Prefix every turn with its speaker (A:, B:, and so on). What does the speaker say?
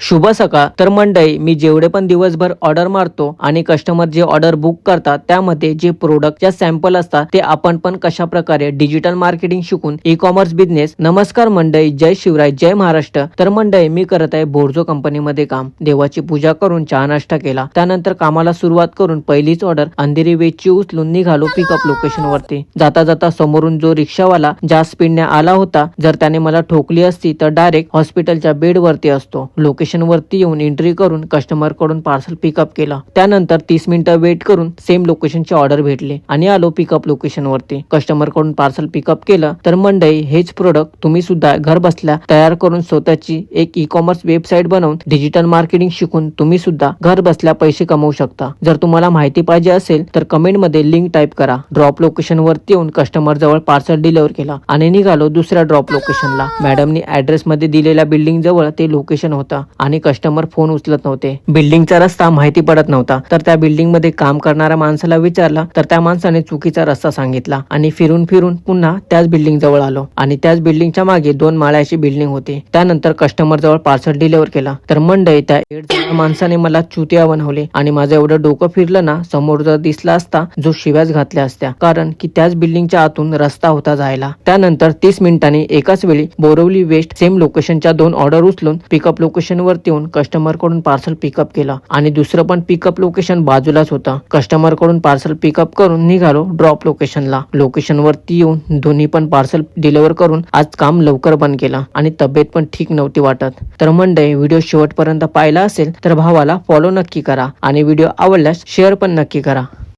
A: शुभ सकाळ. तर मंडळी, मी जेवढे पण दिवसभर ऑर्डर मारतो आणि कस्टमर जे ऑर्डर बुक करतात त्यामध्ये जे प्रोडक्टच्या सॅम्पल असतात ते आपण पण कशा प्रकारे डिजिटल मार्केटिंग शिकून ई कॉमर्स बिझनेस. नमस्कार मंडळी, जय शिवराय, जय महाराष्ट्र. तर मंडळी, मी करत आहे बोर्जो कंपनीमध्ये काम. देवाची पूजा करून चहा नाश्ता केला, त्यानंतर कामाला सुरुवात करून पहिलीच ऑर्डर अंधेरी वेचची उचलून निघालो पिकअप लोकेशन वरती. जाता जाता समोरून जो रिक्षावाला जास्त स्पीडने आला होता, जर त्याने मला ठोकली असती तर डायरेक्ट हॉस्पिटलच्या बेड वरती असतो. लोकेशन वरती येऊन एंट्री करून कस्टमर कडून पार्सल पिकअप केला. त्यानंतर 30 मिनिटं वेट करून सेम लोकेशनची ऑर्डर भेटली आणि आलो पिकअप लोकेशन वरती. कस्टमर कडून पार्सल पिकअप केलं. तर मंडळी, हेच प्रोडक्ट तुम्ही सुद्धा घर बसल्या तयार करून स्वतःची एक ई कॉमर्स वेबसाईट बनवून डिजिटल मार्केटिंग शिकून तुम्ही सुद्धा घर बसल्या पैसे कमवू शकता. जर तुम्हाला माहिती पाहिजे असेल तर कमेंट मध्ये लिंक टाईप करा. ड्रॉप लोकेशन वरती येऊन कस्टमर जवळ पार्सल डिलिव्हर केला आणि निघालो दुसऱ्या ड्रॉप लोकेशनला. मॅडमनी ऍड्रेस मध्ये दिलेल्या बिल्डिंग जवळ ते लोकेशन होता आणि कस्टमर फोन उचलत नव्हते. बिल्डिंगचा रस्ता माहिती पडत नव्हता. तर त्या बिल्डिंग मध्ये काम करणाऱ्या माणसाला विचारला तर त्या माणसाने चुकीचा रस्ता सांगितला आणि फिरून फिरून पुन्हा त्याच बिल्डिंग जवळ आलो आणि त्याच बिल्डिंगच्या मागे 2 माळ्याची बिल्डिंग होती. त्यानंतर कस्टमर जवळ पार्सल डिलिव्हर केला. तर मंडळी, त्या माणसाने मला चुतिया बनवले आणि माझं एवढं डोकं फिरलं ना, समोर जर दिसला असता जो शिव्याच घातल्या असत्या, कारण की त्याच बिल्डिंगच्या आतून रस्ता होता जायला. त्यानंतर 30 मिनिटांनी एकाच वेळी बोरवली वेस्ट सेम लोकेशनच्या 2 ऑर्डर उचलून पिकअप लोकेशन वरती येऊन कस्टमर कडून पार्सल पिकअप केलं आणि दुसरं पण पिकअप लोकेशन बाजूलाच होतं. कस्टमर कडून पार्सल पिकअप करून निघालो ड्रॉप लोकेशनला. लोकेशन वरती येऊन दोन्ही पण पार्सल डिलिव्हर करून आज काम लवकर बंद केलं आणि तब्येत पण ठीक नव्हती वाटत. तर मंडळी, व्हिडिओ शेवटपर्यंत पाहिला असेल तर भावाला फॉलो नक्की करा आणि व्हिडिओ आवडल्यास शेअर पण नक्की करा.